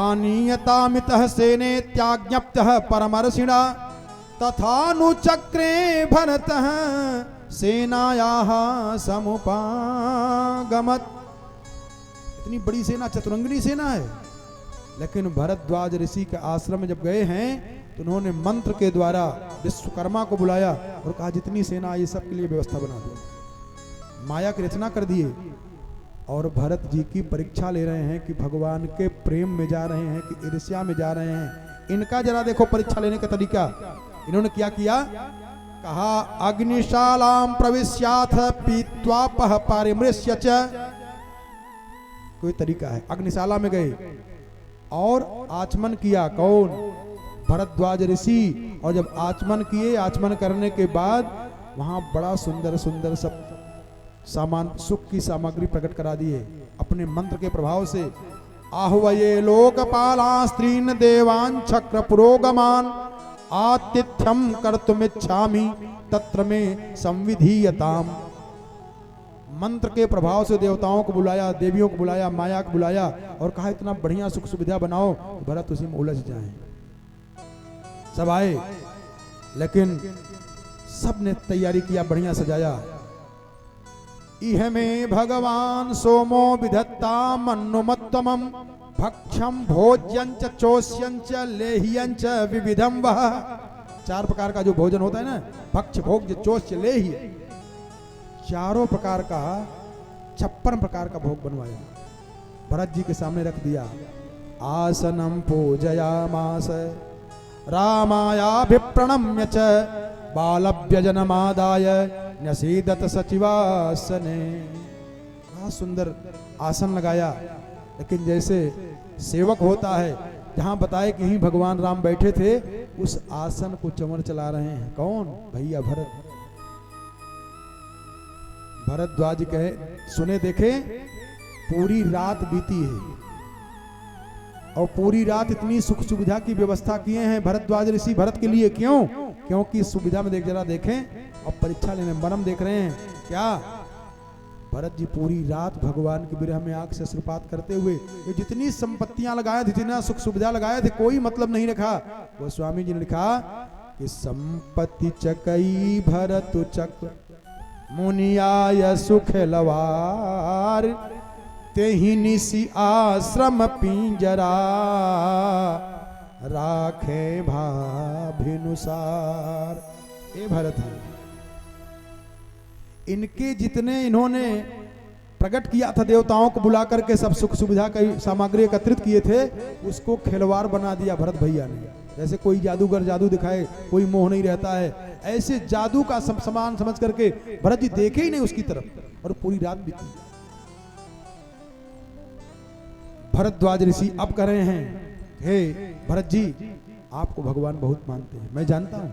आनीयतामितः सेनेत्याज्ञप्तः परमर्षिणा तथानुचक्रे भरतः सेनायाः समुपागमत्। इतनी बड़ी सेना, चतुरंगिनी सेना है, लेकिन भरद्वाज ऋषि के आश्रम में जब गए हैं तो उन्होंने मंत्र के द्वारा विश्वकर्मा को बुलाया और कहा जितनी सेना आई सबके लिए व्यवस्था बना दो। माया की रचना कर दिए और भरत जी की परीक्षा ले रहे हैं कि भगवान के प्रेम में जा रहे हैं कि ईर्ष्या में जा रहे हैं। इनका जरा देखो परीक्षा लेने का तरीका। इन्होंने क्या किया, कहा अग्निशालाम प्रविश्याथ पीत्वापह पारिमृश्य च। कोई तरीका है, अग्निशाला में गए और आचमन किया। कौन? भरद्वाज ऋषि। और जब आचमन किए, आचमन करने के बाद वहां बड़ा सुंदर सुंदर सब सामान, सुख की सामग्री प्रकट करा दिए अपने मंत्र के प्रभाव से। आह्वये लोकपाला स्त्रीन देवान चक्र पुरोगमान आतिथ्यम कर्तुमिच्छामि तत्र में संविधीयताम। मंत्र के प्रभाव से देवताओं को बुलाया, देवियों को बुलाया, माया को बुलाया और कहा इतना बढ़िया सुख सुविधा बनाओ। भरत उसी में उलझ जाए। सब आए, लेकिन सब ने तैयारी किया, बढ़िया सजाया। इह में भगवान सोमो विधत्ता मन्नुमत्तमं भक्षम भोज्यंच चोष्यंच लेह्यंच विविधम वह। 4 प्रकार का जो भोजन होता है ना, भक्ष भोज्य चोष्य लेह्य, चारों प्रकार का 56 प्रकार का भोग बनवाया, भरत जी के सामने रख दिया। आसनम पूजयामास रामायाभिप्रणम्य च बालव्यजनमादाय न्यसीदत सचिवासने। बड़ा सुंदर आसन लगाया, लेकिन जैसे सेवक होता है, जहां बताए कि ही भगवान राम बैठे थे, उस आसन को चमर चला रहे हैं। कौन? भैया भरत। भरद्वाज कहे, सुने देखे, पूरी रात बीती है और पूरी रात इतनी सुख सुविधा की व्यवस्था किए हैं भरद्वाज ऋषि भरत के लिए। क्यों? क्योंकि सुविधा में जरा देखें और परीक्षा लेने मनम देख रहे हैं। क्या? भरत जी पूरी रात भगवान के विरह में आंख से अश्रुपात करते हुए, ये जितनी संपत्तियां लगाए थे, जितना सुख सुविधा लगाए थे, कोई मतलब नहीं रखा। वो स्वामी जी ने लिखा कि संपत्ति चकई भरत चक मुनियाय सुख लवार तेहि निसी आश्रम पिंजरा राखे भाभिनुसार। ए भरत है, इनके जितने इन्होंने प्रकट किया था, देवताओं को बुला करके सब सुख सुविधा की सामग्री एकत्रित किए थे, उसको खिलवाड़ बना दिया भरत भैया ने। जैसे कोई जादूगर जादू दिखाए, कोई मोह नहीं रहता है, ऐसे जादू का समान समझ करके भरत जी देखे ही नहीं उसकी तरफ और पूरी रात बीती। भरद्वाज ऋषि अब कह रहे हैं, हे भरत जी, आपको भगवान बहुत मानते हैं, मैं जानता हूं।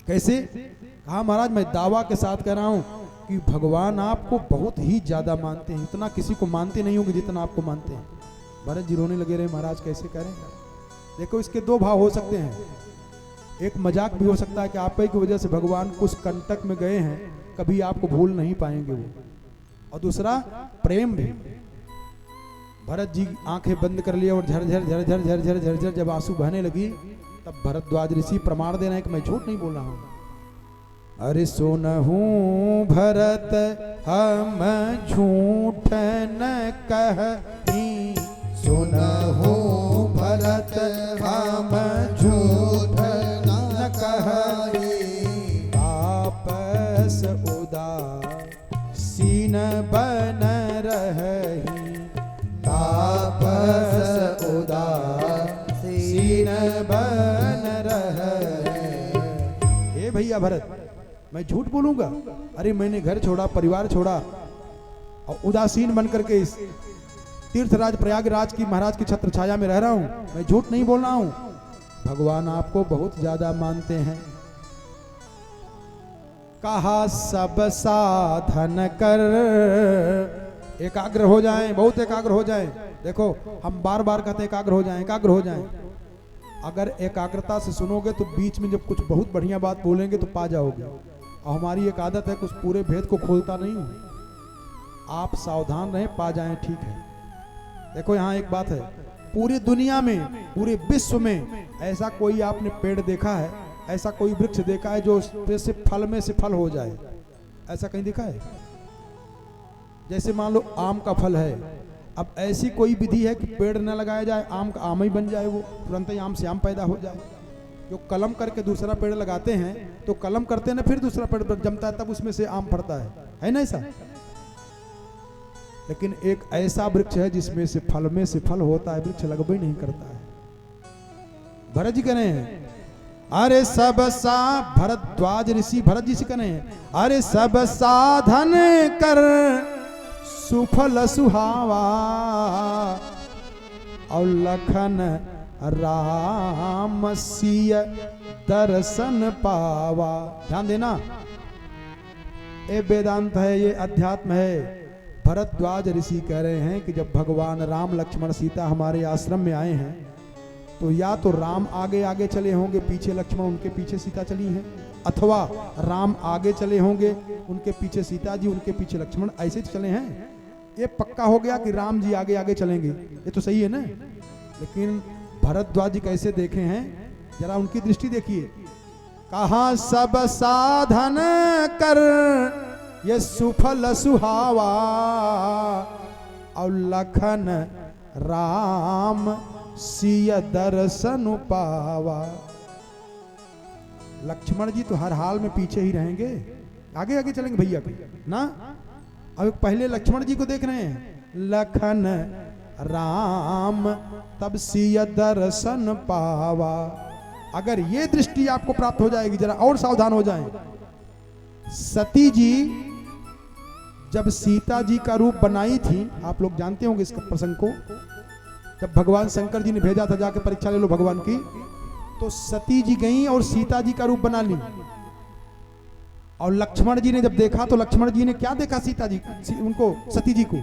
कैसे? कहा महाराज, मैं दावा के साथ कह रहा हूं कि भगवान आपको बहुत ही ज्यादा मानते हैं, इतना किसी को मानते नहीं होंगे जितना आपको मानते हैं। भरत जी रोने लगे रहे, महाराज कैसे करेंगे? देखो, इसके 2 भाव हो सकते हैं। एक मजाक भी हो सकता है कि आप ही की वजह से भगवान कुछ कंटक में गए हैं, कभी आपको भूल नहीं पाएंगे वो। और दूसरा प्रेम भी। भरत जी आंखें बंद कर लिए और झरझर झरझर झरझर झरझर जब आंसू बहने लगी, तब भरद्वाज ऋषि प्रमाण दे रहे हैं कि मैं झूठ नहीं बोल रहा हूं। अरे सुनहु भरत हम झूठ न कही, सुनहु भरत हम झूठ न कही, आपस उदासीन बन रही, आपस उदासीन बन रहे। हे भैया भरत, मैं झूठ बोलूंगा? अरे मैंने घर छोड़ा, परिवार छोड़ा और उदासीन बनकर के इस तीर्थराज प्रयागराज की महाराज की छत्र छाया में रह रहा हूं। मैं झूठ नहीं बोल रहा हूं। भगवान आपको बहुत ज्यादा मानते हैं। कहा सब साधन कर, एकाग्र हो जाएं, बहुत एकाग्र हो जाएं। देखो, हम बार बार कहते हैं एकाग्र हो जाएं, एकाग्र हो जाएं। अगर एकाग्रता से सुनोगे तो बीच में जब कुछ बहुत बढ़िया बात बोलेंगे तो पा जाओगे। और हमारी एक आदत है, कुछ पूरे भेद को खोलता नहीं हूं। आप सावधान रहें, पा जाएं, ठीक है। देखो, यहाँ एक बात है, पूरी दुनिया में, पूरे विश्व में ऐसा कोई आपने पेड़ देखा है, ऐसा कोई वृक्ष देखा है जो से फल में से फल हो जाए? ऐसा कहीं देखा है? जैसे मान लो आम का फल है, अब ऐसी कोई विधि है कि पेड़ न लगाया जाए, आम का आम ही बन जाए, वो तुरंत ही आम से आम पैदा हो जाए? जो कलम करके दूसरा पेड़ लगाते हैं तो कलम करते हैं ना, फिर दूसरा पेड़ जमता है, तब उसमें से आम फड़ता है ना ऐसा? लेकिन एक ऐसा वृक्ष है जिसमें से फल में से फल होता है, वृक्ष लगभग ही नहीं करता है। भरत जी कह रहे हैं, अरे सब सा भरद्वाज ऋषि भरत जी से कह रहे हैं, अरे सब साधन कर सुफल सुहावा और लखन राम सिय दर्शन पावा। ध्यान देना, ये वेदांत है, ये अध्यात्म है। भरद्वाज ऋषि कह रहे हैं कि जब भगवान राम लक्ष्मण सीता हमारे आश्रम में आए हैं तो या तो राम आगे आगे चले होंगे, पीछे लक्ष्मण, उनके पीछे सीता चली हैं, अथवा राम आगे चले होंगे, उनके पीछे सीता जी, उनके पीछे लक्ष्मण, ऐसे चले हैं। ये पक्का हो गया कि राम जी आगे आगे चलेंगे, ये तो सही है ना। लेकिन भरद्वाज जी कैसे देखे हैं, जरा उनकी दृष्टि देखिए। कहा सब साधन कर ये सुफल सुहावा और लखन राम सिय दर्शन पावा। लक्ष्मण जी तो हर हाल में पीछे ही रहेंगे, आगे आगे चलेंगे भैया ना। अब पहले लक्ष्मण जी को देख रहे हैं, लखन राम तब सिय दर्शन पावा। अगर ये दृष्टि आपको प्राप्त हो जाएगी, जरा और सावधान हो जाएं। सती जी जब सीता जी का रूप बनाई थी, आप लोग जानते होंगे इस प्रसंग को, जब भगवान शंकर जी ने भेजा था जाके परीक्षा ले लो भगवान की, तो सती जी गई और सीता जी का रूप बना ली। और लक्ष्मण जी ने जब देखा तो लक्ष्मण जी ने क्या देखा, सीता जी उनको, सती जी को।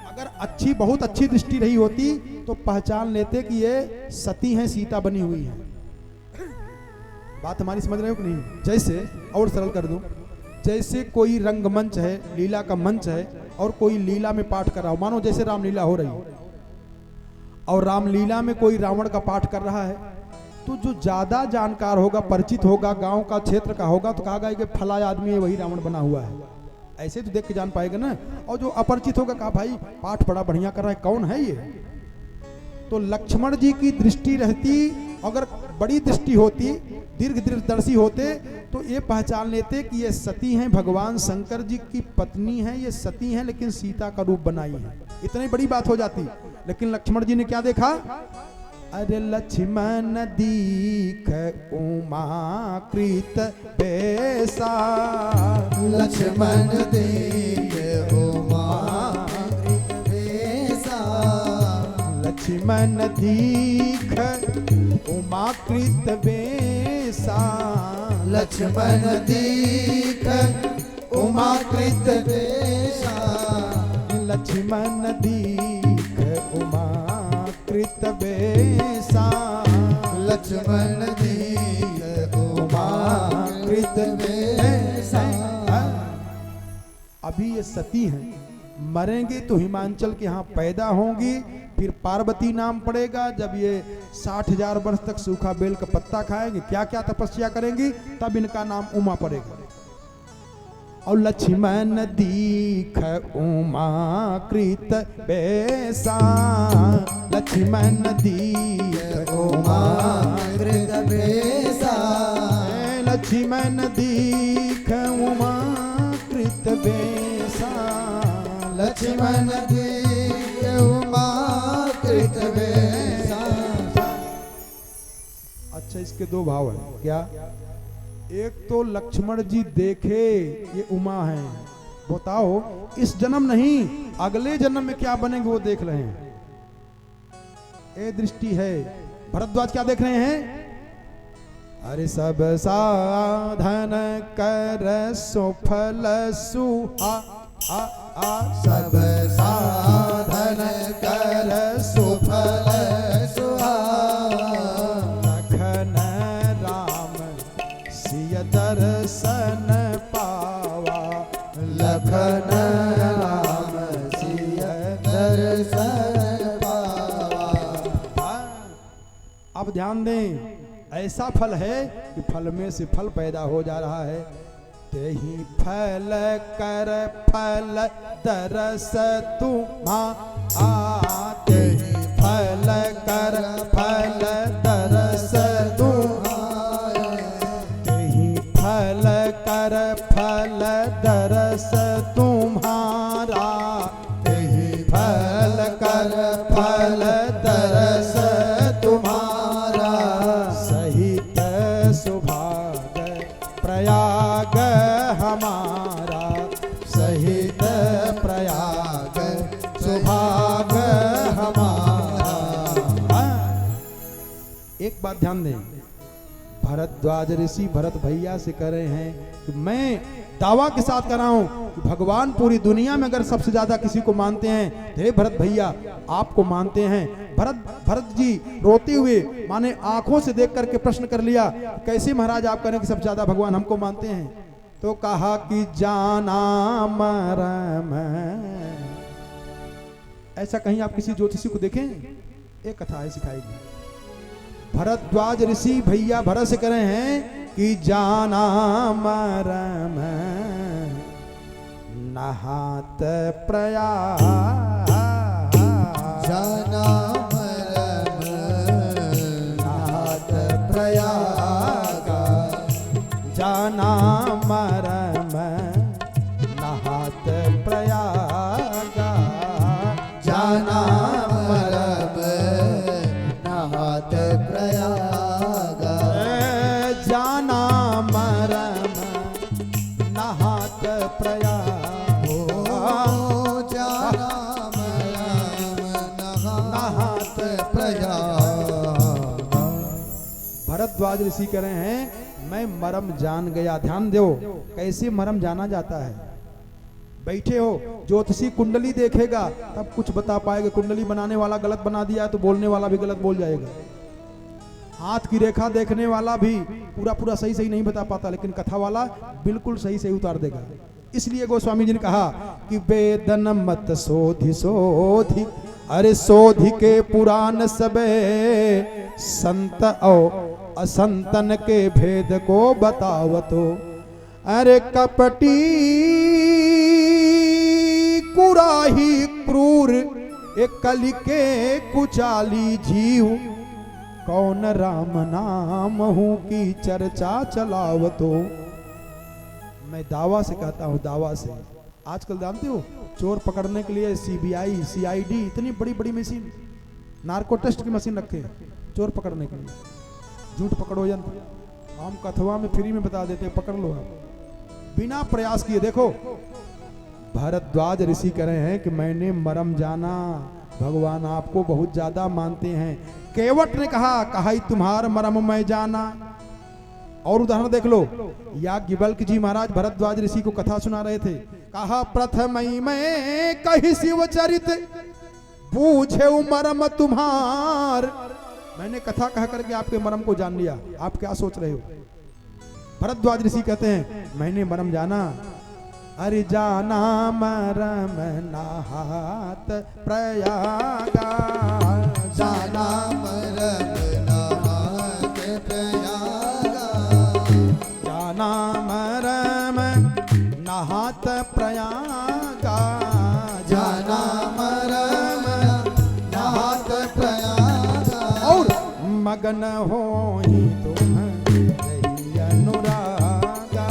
अगर अच्छी, बहुत अच्छी दृष्टि रही होती तो पहचान लेते कि ये सती हैं, सीता बनी हुई है। बात हमारी समझ रहे हो कि नहीं? जैसे और सरल कर दूं, जैसे कोई रंगमंच है, लीला का मंच है, और कोई लीला में पाठ कर रहा हो, मानो जैसे रामलीला हो रही है और रामलीला में कोई रावण का पाठ कर रहा है, तो जो ज्यादा जानकार होगा, परिचित होगा, गांव का क्षेत्र का होगा, तो कहा कि फला आदमी है, वही रावण बना हुआ है, ऐसे तो देख के जान पाएगा ना। और जो अपरिचित होगा, कहा भाई पाठ बड़ा बढ़िया कर रहा है, कौन है ये? तो लक्ष्मण जी की दृष्टि रहती, अगर बड़ी दृष्टि होती, दीर्घदर्शी होते, तो ये पहचान लेते कि ये सती हैं, भगवान शंकर जी की पत्नी हैं, ये सती हैं, लेकिन सीता का रूप बनाई है, इतनी बड़ी बात हो जाती। लेकिन लक्ष्मण जी ने क्या देखा? अरे लक्ष्मण दीख उमा कृत बेसा, लक्ष्मण दीख उमा कृत बेसा, लक्ष्मण दीख उमा कृत बेसा, लक्ष्मण दीख उमा कृत बेसा, लक्ष्मण दीख उमा कृत बेसा, लक्ष्मण दीख उमा कृत बेसा। अभी ये सती हैं, मरेंगे तो हिमांचल के यहाँ पैदा होंगी, फिर पार्वती नाम पड़ेगा। जब ये 60,000 वर्ष तक सूखा बेल का पत्ता खाएंगे, क्या क्या तपस्या करेंगी, तब इनका नाम उमा पड़ेगा। और लक्ष्मण दीख उमा कृत बेसा, लक्ष्मण दीख उमा कृत बेसा, लक्ष्मण दीख उमा कृत बेसा, लक्ष्मण दीख उमा कृत बेसा। अच्छा, इसके दो भाव हैं क्या? एक तो लक्ष्मण जी देखे ये उमा है, बताओ इस जन्म नहीं, अगले जन्म में क्या बनेंगे वो देख रहे हैं, ये दृष्टि है। भरद्वाज क्या देख रहे हैं? अरे सब साधन कर सुफल सुहा, सब साधन कर सुफल सुहा, लखन राम सिय दर्शन पावा, लखन राम सिय दर्शन पावा, ध्यान दें, ऐसा फल है कि फल में से फल पैदा हो जा रहा है। तेहि फल कर फल दरस तुम्हारा, तेहि फल कर फल दरस तुम्हारा, तेहि फल कर फल दरस तुम्हारा, तेहि फल कर फल दरस तुम्हारा, सहित सुभाग प्रयाग हमारा, सहित प्रयाग सुभाग हमारा। एक बात ध्यान दें, भरद्वाज ऋषि भरत भैया से कह रहे हैं कि मैं दावा के साथ कर रहा हूं कि भगवान पूरी दुनिया में अगर सबसे ज्यादा किसी को मानते हैं तो हे भरत भैया आपको मानते हैं। भरत जी रोते हुए माने आंखों से देख करके प्रश्न कर लिया, कैसे महाराज आप करें कि सबसे ज्यादा भगवान हमको मानते हैं? तो कहा कि जाना मरम। ऐसा कहीं आप किसी ज्योतिषी को देखें? एक कथा है सिखाएगी। भरद्वाज ऋषि भैया भरत से कह रहे हैं कि जाना मरम नहात प्रयाग, जाना मरम नहात प्रयाग, जाना मरम नहात प्रयाग, जाना मरम नहात प्रयाग, जाना मरम नहात प्रयाग, जाना मरम नहात प्रयाग। भरद्वाज ऋषि कह रहे हैं मैं मरम जान गया। ध्यान दो कैसे मरम जाना जाता है। बैठे हो, ज्योतिषी कुंडली देखेगा तब कुछ बता पाएगा। कुंडली बनाने वाला गलत बना दिया तो बोलने वाला भी गलत बोल जाएगा। हाथ की रेखा देखने वाला भी पूरा सही नहीं बता पाता, लेकिन कथा वाला बिल्कुल सही उतार देगा। इसलिए गोस्वामी जी ने कहा कि वेदन मत सोधि सोधि, अरे सोधि के पुराण सबे, संत और असंतन के भेद को बतावतो, अरे कपटी कुराही क्रूर एक कलि के कुचाली जीव, कौन राम नाम हूं की चर्चा चलावतो। मैं दावा से कहता हूं, दावा से। आजकल जानते हो चोर पकड़ने के लिए सीबीआई सीआईडी इतनी बड़ी मशीन, नार्को टेस्ट की मशीन रखे चोर पकड़ने के लिए। झूठ पकड़ो यंत्र हम कथवा में फ्री में बता देते हैं, पकड़ लो आप बिना प्रयास किए। देखो भरद्वाज ऋषि कह रहे हैं कि मैंने मरम जाना, भगवान आपको बहुत ज्यादा मानते हैं। केवट ने कहा तुम्हार मरम मैं जाना। और उदाहरण देख लो, याज्ञवल्क्य जी महाराज भरद्वाज ऋषि को कथा सुना रहे थे। कहा प्रथम मैं कही शिव चरित, पूछे मरम तुम्हार। मैंने कथा कह करके आपके मरम को जान लिया, आप क्या सोच रहे हो? भरद्वाज ऋषि कहते हैं मैंने मरम जाना। अरे जाना मरम नहात प्रयागा, जाना मरम नहात प्रयागा, जाना मरम नहात प्रयागा, जाना मरम नहात प्रयागा। और मगन हो ही तुम रही अनुरागा,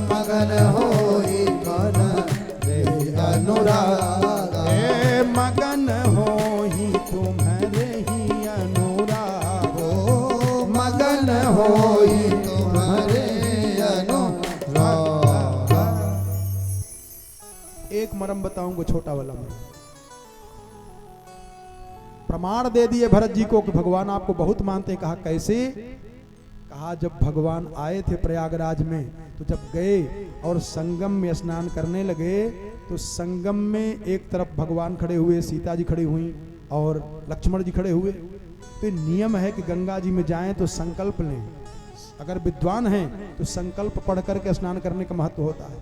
मगन होई मन रही अनुरागा, मगन हो ही तुम्हारे ही अनुराग, मगन होई तुम्हारे अनुराग। एक मरम बताऊंगा, छोटा वाला मरम। प्रमाण दे दिए भरत जी को कि भगवान आपको बहुत मानते हैं। कहा कैसे? कहा जब भगवान आए थे प्रयागराज में, तो जब गए और संगम में स्नान करने लगे, तो संगम में एक तरफ भगवान खड़े हुए, सीता जी खड़ी हुई और लक्ष्मण जी खड़े हुए। तो नियम है कि गंगा जी में जाएं तो संकल्प लें। अगर विद्वान हैं तो संकल्प पढ़ करके स्नान करने का महत्व होता है।